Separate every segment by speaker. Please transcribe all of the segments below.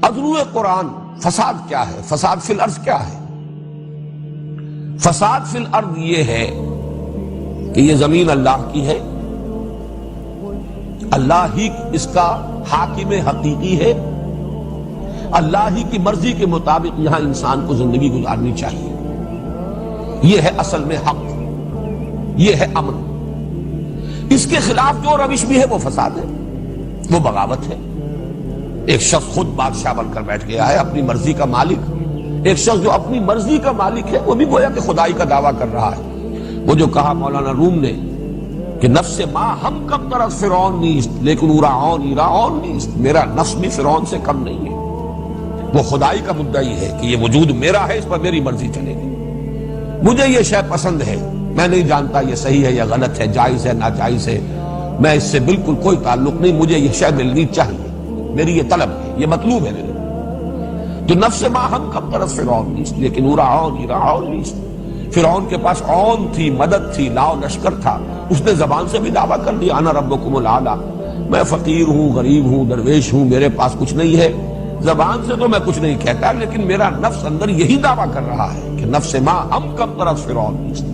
Speaker 1: مضمون قرآن فساد کیا ہے، فساد فی الارض کیا ہے؟ فساد فی الارض یہ ہے کہ یہ زمین اللہ کی ہے، اللہ ہی اس کا حاکم حقیقی ہے، اللہ ہی کی مرضی کے مطابق یہاں انسان کو زندگی گزارنی چاہیے. یہ ہے اصل میں حق، یہ ہے امن. اس کے خلاف جو روش بھی ہے وہ فساد ہے، وہ بغاوت ہے. ایک شخص خود بادشاہ بن کر بیٹھ گیا ہے، اپنی مرضی کا مالک. ایک شخص جو اپنی مرضی کا مالک ہے وہ بھی گویا کہ خدائی کا دعویٰ کر رہا ہے. وہ جو کہا مولانا روم نے کہ نفس ما ہم کم طرف فرعون نیست لیکن اورعون ایرعون نیست، میرا نفس بھی فرعون سے کم نہیں ہے. وہ خدائی کا مدعی ہے کہ یہ وجود میرا ہے، اس پر میری مرضی چلے گی. مجھے یہ شے پسند ہے، میں نہیں جانتا یہ صحیح ہے یا غلط ہے، جائز ہے ناجائز ہے، میں اس سے بالکل کوئی تعلق نہیں، مجھے یہ شے ملنی چاہیے، میری یہ طلب ہے، یہ مطلوب ہے میرے. تو نفس ما ہم کم طرف فرعون نیست لیکن اورعون ایرعون نیست. فرعون کے پاس عون تھی، مدد تھی، لاؤ لشکر تھا، اس نے زبان سے بھی دعویٰ کر دیا انا ربکم الاعلی، میں فقیر ہوں، غریب ہوں، درویش ہوں، میرے پاس کچھ نہیں ہے. زبان سے تو میں کچھ نہیں کہتا لیکن میرا نفس اندر یہی دعویٰ کر رہا ہے کہ نفس ما ہم کم طرف فرعون نیست.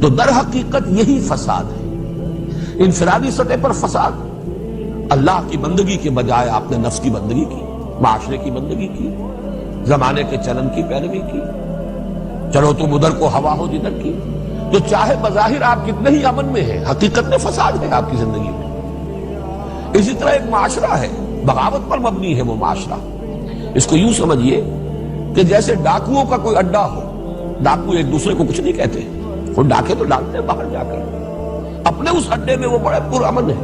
Speaker 1: تو در حقیقت یہی فساد ہے، انفرادی سطح پر فساد. اللہ کی بندگی کے بجائے آپ نے نفس کی بندگی کی، معاشرے کی بندگی کی، زمانے کے چلن کی پیروی کی. چلو تم ادھر کو ہوا ہو جدھر کی، تو چاہے بظاہر آپ کتنے ہی امن میں ہیں، حقیقت میں فساد ہے آپ کی زندگی میں. اسی طرح ایک معاشرہ ہے، بغاوت پر مبنی ہے وہ معاشرہ. اس کو یوں سمجھیے کہ جیسے ڈاکوؤں کا کوئی اڈا ہو، ڈاکو ایک دوسرے کو کچھ نہیں کہتے، وہ ڈاکے تو ڈالتے ہیں باہر جا کر اپنے اس اڈے میں، وہ بڑے پرامن ہے.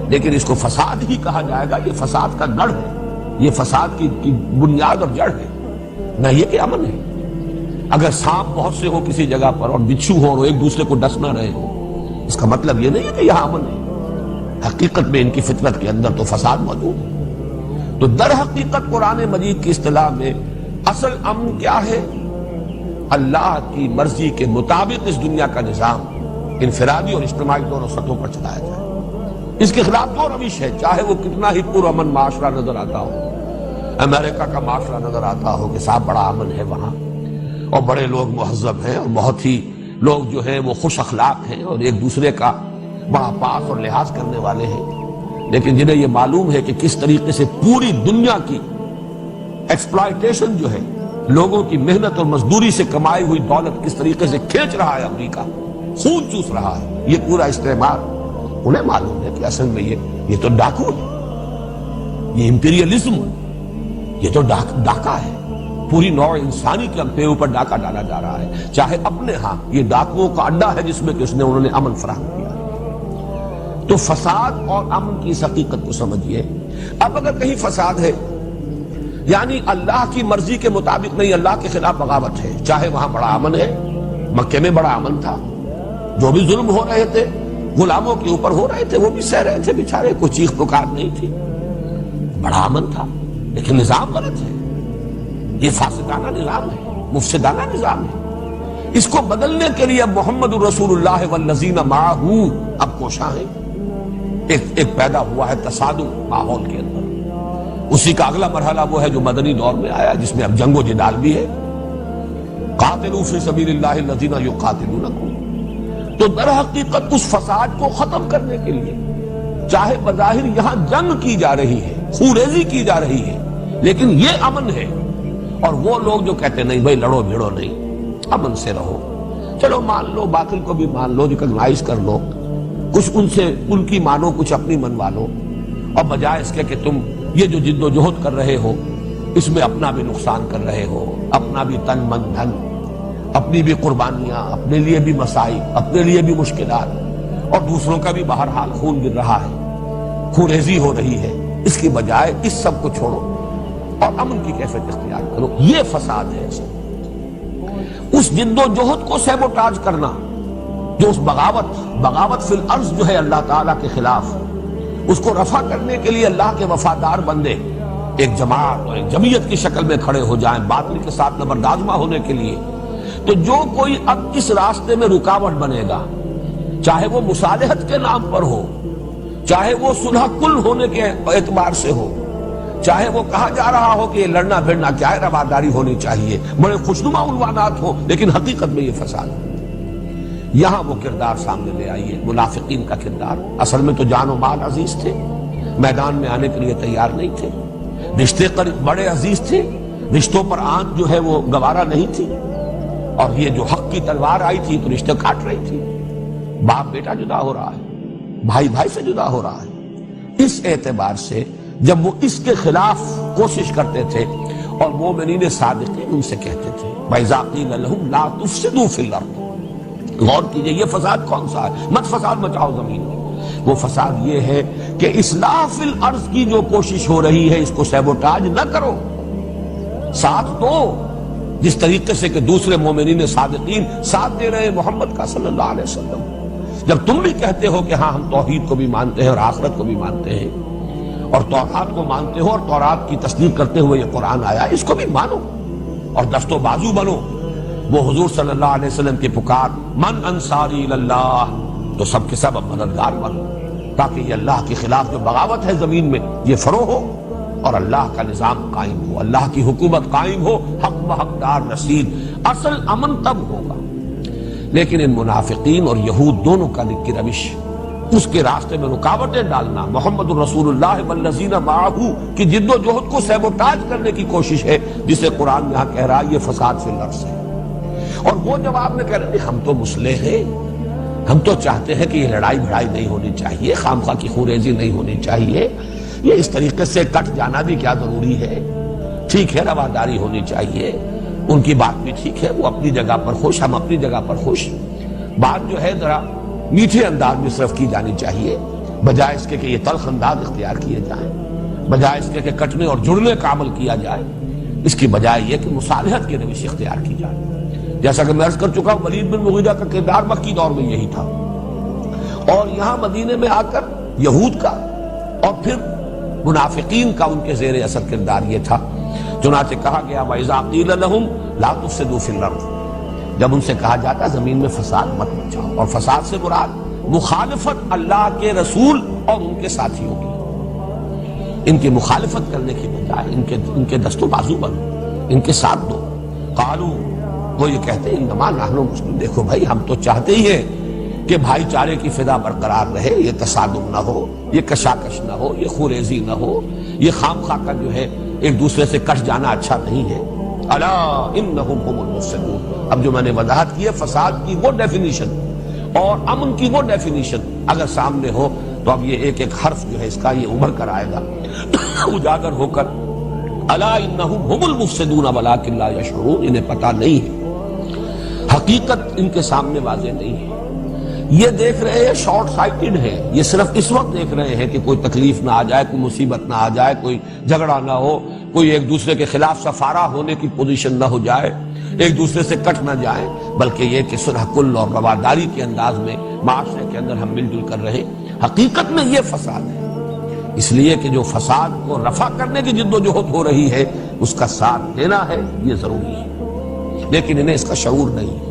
Speaker 1: لیکن اس کو فساد ہی کہا جائے گا، یہ فساد کا گڑھ ہے، یہ فساد کی بنیاد اور جڑ ہے، نہ یہ کہ امن ہے. اگر سانپ بہت سے ہو کسی جگہ پر اور بچھو ہو اور ایک دوسرے کو ڈس نہ رہے ہو، اس کا مطلب یہ نہیں ہے کہ یہاں امن ہے. حقیقت میں ان کی فطرت کے اندر تو فساد موجود ہے. تو در حقیقت قرآن مجید کی اصطلاح میں اصل امن کیا ہے؟ اللہ کی مرضی کے مطابق اس دنیا کا نظام انفرادی اور اجتماعی دونوں سطحوں پر چلایا جائے. اس کے خلاف جو روش ہے، چاہے وہ کتنا ہی پرامن معاشرہ نظر آتا ہو، امریکہ کا معاشرہ نظر آتا ہو کہ صاحب بڑا امن ہے وہاں، اور بڑے لوگ مہذب ہیں اور بہت ہی لوگ جو ہیں وہ خوش اخلاق ہیں اور ایک دوسرے کا بڑا پاس اور لحاظ کرنے والے ہیں. لیکن جنہیں یہ معلوم ہے کہ کس طریقے سے پوری دنیا کی ایکسپلائٹیشن جو ہے، لوگوں کی محنت اور مزدوری سے کمائی ہوئی دولت کس طریقے سے کھینچ رہا ہے امریکہ، خون چوس رہا ہے، یہ پورا استعمار، انہیں معلوم ہے کہ اصل میں یہ تو ڈاکو ہے، یہ امپیریلزم، یہ تو ڈاکہ ہے. پوری نوع انسانی کے اوپر ڈاکہ ڈالا جا رہا ہے. چاہے اپنے ہاں یہ ڈاکوؤں کا اڈا ہے جس میں کہ انہوں نے امن فراہم کیا. تو فساد اور امن کی اس حقیقت کو سمجھیے. اب اگر کہیں فساد ہے یعنی اللہ کی مرضی کے مطابق نہیں، اللہ کے خلاف بغاوت ہے، چاہے وہاں بڑا امن ہے، مکے میں بڑا امن تھا، جو بھی ظلم ہو رہے تھے غلاموں کے اوپر ہو رہے تھے وہ بھی سہ رہے تھے بیچارے، کوئی چیخ پکار نہیں تھی، بڑا امن تھا. لیکن نظام غلط ہے، یہ فاسدانہ نظام ہے، مفسدانہ نظام ہے. اس کو بدلنے کے لیے اب محمد الرسول اللہ والذین معہ اب کوشاں ہیں. ایک پیدا ہوا ہے تصادم ماحول کے اندر. اسی کا اگلا مرحلہ وہ ہے جو مدنی دور میں آیا، جس میں اب جنگ و جدال بھی ہے. قاتلوا فی سبیل اللہ الذین یقاتلونکم. تو در حقیقت اس فساد کو ختم کرنے کے لیے چاہے بظاہر یہاں جنگ کی جا رہی ہے، خوریزی کی جا رہی ہے، لیکن یہ امن ہے. اور وہ لوگ جو کہتے نہیں بھائی لڑو بھیڑو نہیں، امن سے رہو، چلو مان لو، باطل کو بھی مان لو، ریکگنائز کر لو، کچھ ان سے ان کی مانو، کچھ اپنی منوا لو، اور بجائے اس کے کہ تم یہ جو جد و جہد کر رہے ہو اس میں اپنا بھی نقصان کر رہے ہو، اپنا بھی تن من دھن، اپنی بھی قربانیاں، اپنے لیے بھی مسائل، اپنے لیے بھی مشکلات، اور دوسروں کا بھی بہرحال خون گر رہا ہے، خونریزی ہو رہی ہے. اس کی بجائے اس سب کو چھوڑو اور امن کی کیفیت اختیار کرو. یہ فساد ہے. اس جد و جہد کو سیبوٹاج کرنا، جو اس بغاوت فی الارض جو ہے اللہ تعالیٰ کے خلاف، اس کو رفع کرنے کے لیے اللہ کے وفادار بندے ایک جماعت اور ایک جمعیت کی شکل میں کھڑے ہو جائیں باطل کے ساتھ نبردآزمہ ہونے کے لیے. تو جو کوئی اب اس راستے میں رکاوٹ بنے گا، چاہے وہ مصالحت کے نام پر ہو، چاہے وہ صلح کل ہونے کے اعتبار سے ہو، چاہے وہ کہا جا رہا ہو کہ یہ لڑنا بھیڑنا کیا ہے، رواداری ہونی چاہیے، بڑے خوشنما عنوانات ہوں، لیکن حقیقت میں یہ فساد ہے۔ یہاں وہ کردار سامنے لے آئیے، منافقین کا کردار۔ اصل میں تو جان و مال عزیز تھے، میدان میں آنے کے لیے تیار نہیں تھے، رشتے بڑے عزیز تھے، رشتوں پر آنچ جو ہے وہ گوارا نہیں تھی، اور یہ جو حق کی تلوار آئی تھی تو رشتے کاٹ رہی تھی۔ باپ بیٹا جدا ہو رہا ہے، بھائی بھائی سے جدا ہو رہا ہے۔ اس اعتبار سے جب وہ اس کے خلاف کوشش کرتے تھے اور مومنین صادقین ان سے کہتے تھے وَإِذَا قِيلَ لَهُمْ لَا تُفْسِدُوا فِي الْأَرْضِ، غور کیجئے یہ فساد کون سا ہے؟ مت فساد مچاؤ زمین میں۔ وہ فساد یہ ہے کہ اصلاح فی الارض کی جو کوشش ہو رہی ہے اس کو سیبوٹاج نہ کرو، ساتھ دو، جس طریقے سے کہ دوسرے مومنین صادقین ساتھ دے رہے ہیں محمد کا صلی اللہ علیہ وسلم۔ جب تم بھی کہتے ہو کہ ہاں ہم توحید کو بھی مانتے ہیں اور آخرت کو بھی مانتے ہیں اور تورات کو مانتے ہو اور تورات کی تصدیق کرتے ہوئے یہ قرآن آیا، اس کو بھی مانو اور دست و بازو بنو۔ وہ حضور صلی اللہ علیہ وسلم کی پکار من انصاری اللہ، تو سب کے سب اب مددگار بنو، تاکہ یہ اللہ کے خلاف جو بغاوت ہے زمین میں یہ فروغ ہو اور اللہ کا نظام قائم ہو، اللہ کی حکومت قائم ہو، حق و حقدار رسید۔ اصل امن تب ہوگا۔ لیکن ان منافقین اور یہود دونوں کا کی روش، اس کے راستے میں رکاوٹیں ڈالنا، محمد الرسول اللہ والذین معہ کی جد و جہد کو سیبوٹاج کرنے کی کوشش ہے، جسے قرآن یہاں کہہ رہا ہے یہ فساد فی الارض ہے۔ اور وہ جواب میں کہہ رہے ہیں ہم تو مسلح ہیں، ہم تو چاہتے ہیں کہ یہ لڑائی بھڑائی نہیں ہونی چاہیے، خام خواہ کی خونریزی نہیں ہونی چاہیے، یہ اس طریقے سے کٹ جانا بھی کیا ضروری ہے، ٹھیک ہے رواداری ہونی چاہیے، ان کی بات بھی ٹھیک ہے، وہ اپنی جگہ پر خوش، ہم اپنی جگہ پر خوش۔ بات جو ہے ذرا میٹھے انداز میں صرف کی جانی چاہیے، بجائے اس کے کہ یہ تلخ انداز اختیار کیے جائیں، بجائے اس کے کہ کٹنے اور جڑنے کا عمل کیا جائے، اس کی بجائے یہ کہ مصالحت کی روش اختیار کی جائے۔ جیسا کہ میں عرض کر چکا ہوں ولید بن مغیرہ کا کردار مکی دور میں یہی تھا، اور یہاں مدینے میں آ کر یہود کا اور پھر منافقین کا ان کے زیر اثر کردار یہ تھا۔ چنانچہ کہا گیا وَإِذَا قِيلَ لَهُمْ لَا تُفْسِدُوا فِي الْأَرْضِ، جب ان سے کہا جاتا زمین میں فساد مت مچاؤ، اور فساد سے مراد مخالفت اللہ کے رسول اور ان کے ساتھیوں کی، ان کی مخالفت کرنے کی بجائے ان کے دست و بازو بنو، ان کے ساتھ دو۔ قالوا، وہ یہ کہتے ہیں انما نحن مسلمون، دیکھو بھائی ہم تو چاہتے ہی ہیں کہ بھائی چارے کی فضا برقرار رہے، یہ تصادم نہ ہو، یہ کشاکش نہ ہو، یہ خوریزی نہ ہو، یہ خام خواہ کا جو ہے ایک دوسرے سے کٹ جانا اچھا نہیں ہے۔ الا انہم هم المفسدون، اب جو میں نے وضاحت کی ہے فساد کی وہ ڈیفینیشن اور امن کی وہ ڈیفینیشن اگر سامنے ہو تو اب یہ ایک ایک حرف جو ہے اس کا یہ ابھر کر آئے گا اجاگر ہو کر، الا انہم هم المفسدون ولکن لا یشعرون، انہیں پتہ نہیں ہے، حقیقت ان کے سامنے واضح نہیں ہے، یہ دیکھ رہے ہیں شارٹ سائٹڈ ہے، یہ صرف اس وقت دیکھ رہے ہیں کہ کوئی تکلیف نہ آ جائے، کوئی مصیبت نہ آ جائے، کوئی جھگڑا نہ ہو، کوئی ایک دوسرے کے خلاف سفارہ ہونے کی پوزیشن نہ ہو جائے، ایک دوسرے سے کٹ نہ جائیں، بلکہ یہ کہ صلح کل اور رواداری کے انداز میں معاشرے کے اندر ہم مل جل کر رہے۔ حقیقت میں یہ فساد ہے، اس لیے کہ جو فساد کو رفع کرنے کی جد و جہد ہو رہی ہے اس کا ساتھ دینا ہے، یہ ضروری ہے، لیکن انہیں اس کا شعور نہیں ہے۔